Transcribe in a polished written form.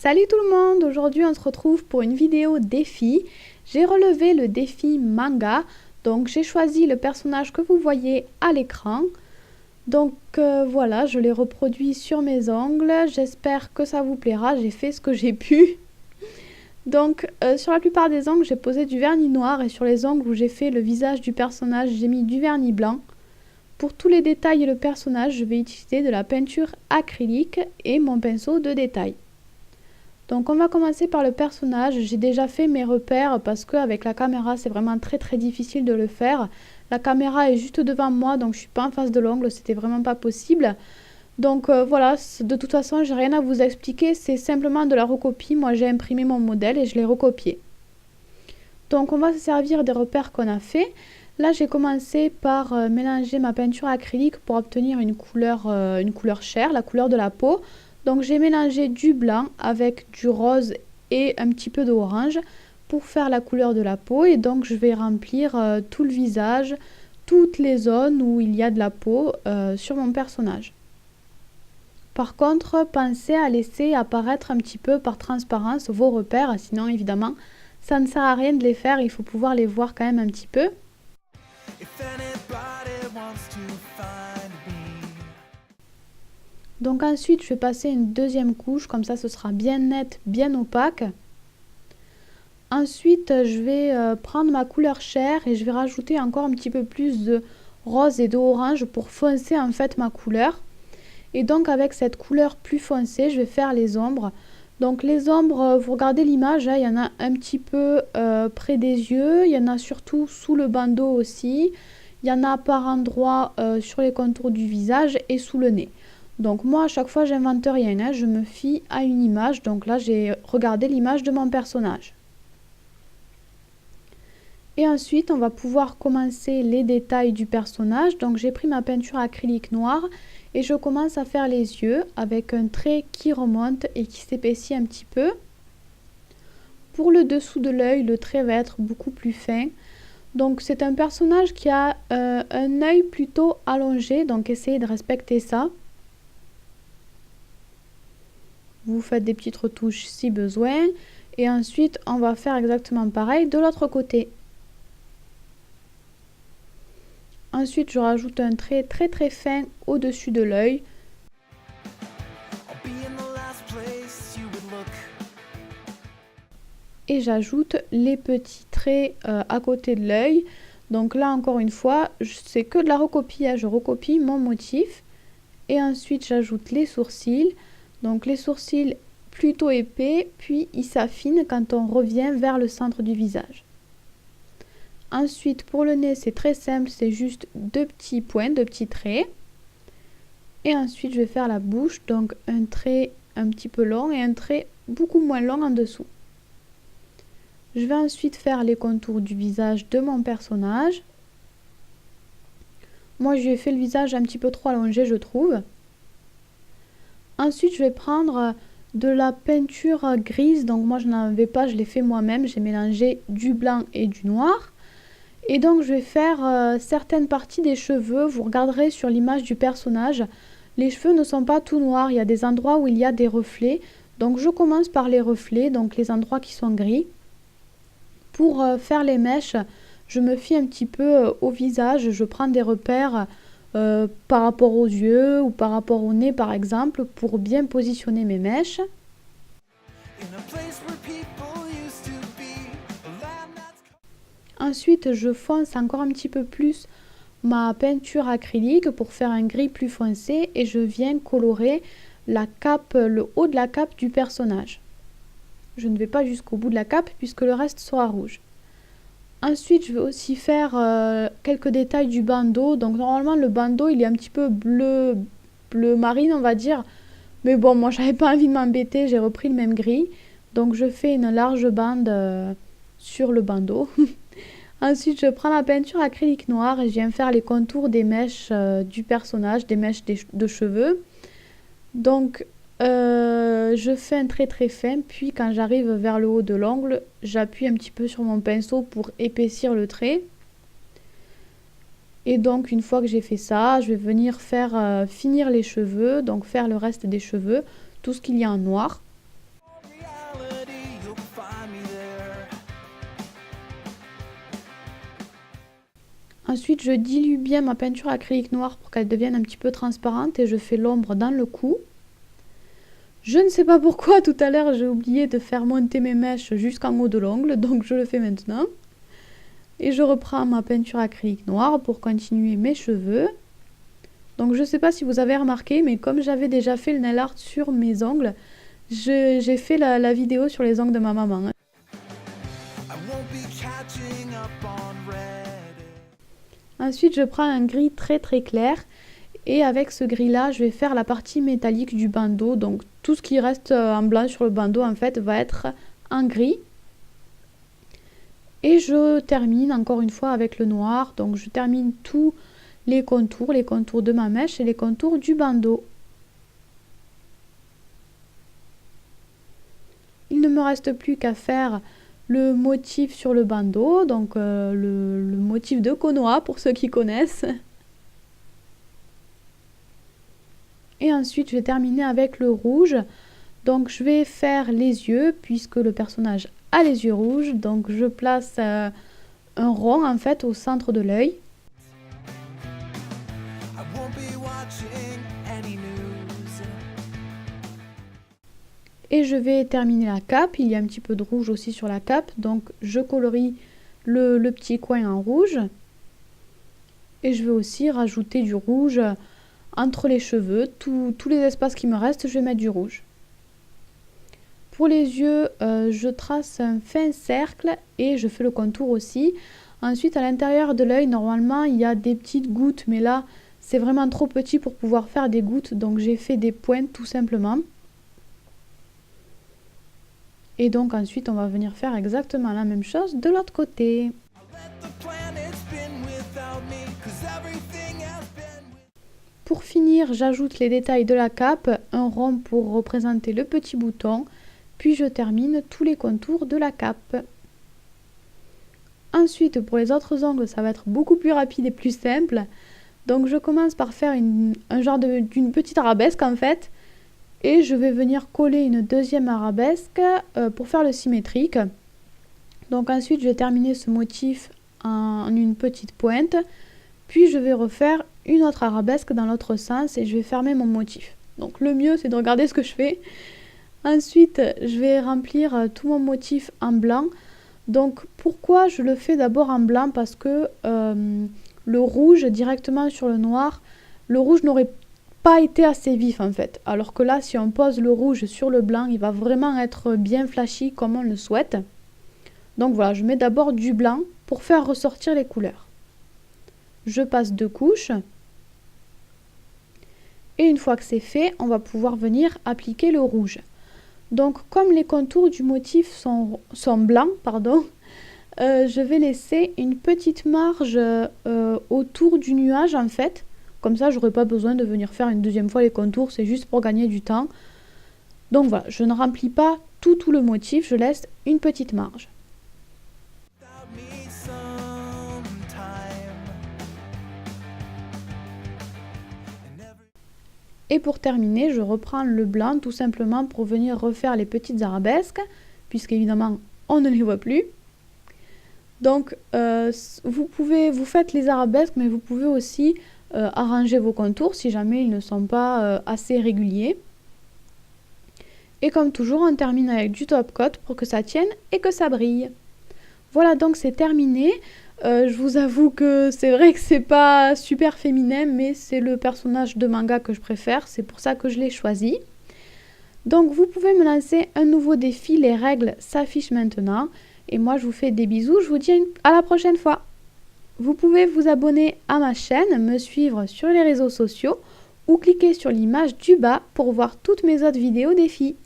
Salut tout le monde, aujourd'hui on se retrouve pour une vidéo défi. J'ai relevé le défi manga, donc j'ai choisi le personnage que vous voyez à l'écran. Donc voilà, je l'ai reproduit sur mes ongles, j'espère que ça vous plaira, j'ai fait ce que j'ai pu. Donc sur la plupart des ongles j'ai posé du vernis noir et sur les ongles où j'ai fait le visage du personnage j'ai mis du vernis blanc. Pour tous les détails et le personnage, je vais utiliser de la peinture acrylique et mon pinceau de détail. Donc on va commencer par le personnage. J'ai déjà fait mes repères parce qu'avec la caméra c'est vraiment très difficile de le faire. La caméra est juste devant moi donc je suis pas en face de l'ongle, c'était vraiment pas possible. Donc voilà, de toute façon j'ai rien à vous expliquer, c'est simplement de la recopie. Moi j'ai imprimé mon modèle et je l'ai recopié. Donc on va se servir des repères qu'on a fait. Là j'ai commencé par mélanger ma peinture acrylique pour obtenir une couleur chair, la couleur de la peau. Donc j'ai mélangé du blanc avec du rose et un petit peu d'orange pour faire la couleur de la peau. Et donc je vais remplir tout le visage, toutes les zones où il y a de la peau sur mon personnage. Par contre, pensez à laisser apparaître un petit peu par transparence vos repères, sinon évidemment ça ne sert à rien de les faire, il faut pouvoir les voir quand même un petit peu. Donc ensuite je vais passer une deuxième couche, comme ça ce sera bien net, bien opaque. Ensuite je vais prendre ma couleur chair et je vais rajouter encore un petit peu plus de rose et d'orange pour foncer en fait ma couleur. Et donc avec cette couleur plus foncée je vais faire les ombres. Donc les ombres, vous regardez l'image, il y en a un petit peu près des yeux, il y en a surtout sous le bandeau aussi, il y en a par endroits sur les contours du visage et sous le nez. Donc moi à chaque fois j'invente rien, hein, je me fie à une image, donc là j'ai regardé l'image de mon personnage. Et ensuite on va pouvoir commencer les détails du personnage, donc j'ai pris ma peinture acrylique noire et je commence à faire les yeux avec un trait qui remonte et qui s'épaissit un petit peu. Pour le dessous de l'œil, le trait va être beaucoup plus fin. Donc c'est un personnage qui a un œil plutôt allongé, donc essayez de respecter ça. Vous faites des petites retouches si besoin. Et ensuite, on va faire exactement pareil de l'autre côté. Ensuite, je rajoute un trait très fin au-dessus de l'œil. Et j'ajoute les petits traits à côté de l'œil. Donc là, encore une fois, c'est que de la recopie. Je recopie mon motif. Et ensuite, j'ajoute les sourcils. Donc les sourcils plutôt épais, puis ils s'affinent quand on revient vers le centre du visage. Ensuite, pour le nez, c'est très simple, c'est juste deux petits points, deux petits traits. Et ensuite, je vais faire la bouche, donc un trait un petit peu long et un trait beaucoup moins long en dessous. Je vais ensuite faire les contours du visage de mon personnage. Moi, je lui ai fait le visage un petit peu trop allongé, je trouve. Ensuite, je vais prendre de la peinture grise. Donc moi, je n'en avais pas, je l'ai fait moi-même. J'ai mélangé du blanc et du noir. Et donc, je vais faire certaines parties des cheveux. Vous regarderez sur l'image du personnage. Les cheveux ne sont pas tout noirs. Il y a des endroits où il y a des reflets. Donc, je commence par les reflets, donc les endroits qui sont gris. Pour faire les mèches, je me fie un petit peu au visage. Je prends des repères par rapport aux yeux ou par rapport au nez par exemple pour bien positionner mes mèches. Ensuite je fonce encore un petit peu plus ma peinture acrylique pour faire un gris plus foncé et je viens colorer la cape, le haut de la cape du personnage. Je ne vais pas jusqu'au bout de la cape puisque le reste sera rouge. Ensuite, je vais aussi faire quelques détails du bandeau. Donc normalement, le bandeau, il est un petit peu bleu marine, on va dire. Mais bon, moi, j'avais pas envie de m'embêter, j'ai repris le même gris. Donc je fais une large bande sur le bandeau. Ensuite, je prends la peinture acrylique noire et je viens faire les contours des mèches du personnage, des mèches de cheveux. Donc je fais un trait très fin, puis quand j'arrive vers le haut de l'ongle, j'appuie un petit peu sur mon pinceau pour épaissir le trait. Et donc une fois que j'ai fait ça, je vais venir faire finir les cheveux, donc faire le reste des cheveux, tout ce qu'il y a en noir. Ensuite, je dilue bien ma peinture acrylique noire pour qu'elle devienne un petit peu transparente et je fais l'ombre dans le cou. Je ne sais pas pourquoi tout à l'heure j'ai oublié de faire monter mes mèches jusqu'en haut de l'ongle, donc je le fais maintenant. Et je reprends ma peinture acrylique noire pour continuer mes cheveux. Donc je ne sais pas si vous avez remarqué, mais comme j'avais déjà fait le nail art sur mes ongles, j'ai fait la vidéo sur les ongles de ma maman. Ensuite, je prends un gris très clair et avec ce gris là, je vais faire la partie métallique du bandeau. Donc tout ce qui reste en blanc sur le bandeau en fait va être en gris. Et je termine encore une fois avec le noir. Donc je termine tous les contours de ma mèche et les contours du bandeau. Il ne me reste plus qu'à faire le motif sur le bandeau, donc le motif de Konoha pour ceux qui connaissent. Et ensuite, je vais terminer avec le rouge. Donc, je vais faire les yeux puisque le personnage a les yeux rouges. Donc, je place un rond en fait au centre de l'œil. Et je vais terminer la cape. Il y a un petit peu de rouge aussi sur la cape. Donc, je colorie le petit coin en rouge. Et je vais aussi rajouter du rouge entre les cheveux. Tous les espaces qui me restent, je vais mettre du rouge. Pour les yeux, je trace un fin cercle et je fais le contour aussi. Ensuite, à l'intérieur de l'œil, normalement, il y a des petites gouttes. Mais là, c'est vraiment trop petit pour pouvoir faire des gouttes. Donc, j'ai fait des pointes tout simplement. Et donc ensuite, on va venir faire exactement la même chose de l'autre côté. Pour finir, j'ajoute les détails de la cape, un rond pour représenter le petit bouton, puis je termine tous les contours de la cape. Ensuite, pour les autres ongles, ça va être beaucoup plus rapide et plus simple. Donc je commence par faire un genre d'une petite arabesque en fait. Et je vais venir coller une deuxième arabesque pour faire le symétrique. Donc ensuite, je vais terminer ce motif en une petite pointe. Puis je vais refaire une autre arabesque dans l'autre sens et je vais fermer mon motif. Donc le mieux, c'est de regarder ce que je fais. Ensuite, je vais remplir tout mon motif en blanc. Donc pourquoi je le fais d'abord en blanc? Parce que le rouge directement sur le noir, le rouge n'aurait pas été assez vif en fait. Alors que là, si on pose le rouge sur le blanc, il va vraiment être bien flashy comme on le souhaite. Donc voilà, je mets d'abord du blanc pour faire ressortir les couleurs. Je passe 2 couches. Et une fois que c'est fait, on va pouvoir venir appliquer le rouge. Donc comme les contours du motif sont blancs, je vais laisser une petite marge autour du nuage en fait. Comme ça, j'aurai pas besoin de venir faire une deuxième fois les contours, c'est juste pour gagner du temps. Donc voilà, je ne remplis pas tout le motif, je laisse une petite marge. Et pour terminer, je reprends le blanc tout simplement pour venir refaire les petites arabesques, puisqu'évidemment, on ne les voit plus. Donc, vous faites les arabesques, mais vous pouvez aussi arranger vos contours si jamais ils ne sont pas assez réguliers. Et comme toujours, on termine avec du top coat pour que ça tienne et que ça brille. Voilà, donc c'est terminé. Je vous avoue que c'est vrai que c'est pas super féminin, mais c'est le personnage de manga que je préfère, c'est pour ça que je l'ai choisi. Donc vous pouvez me lancer un nouveau défi, les règles s'affichent maintenant. Et moi je vous fais des bisous, je vous dis à la prochaine fois. Vous pouvez vous abonner à ma chaîne, me suivre sur les réseaux sociaux ou cliquer sur l'image du bas pour voir toutes mes autres vidéos défis.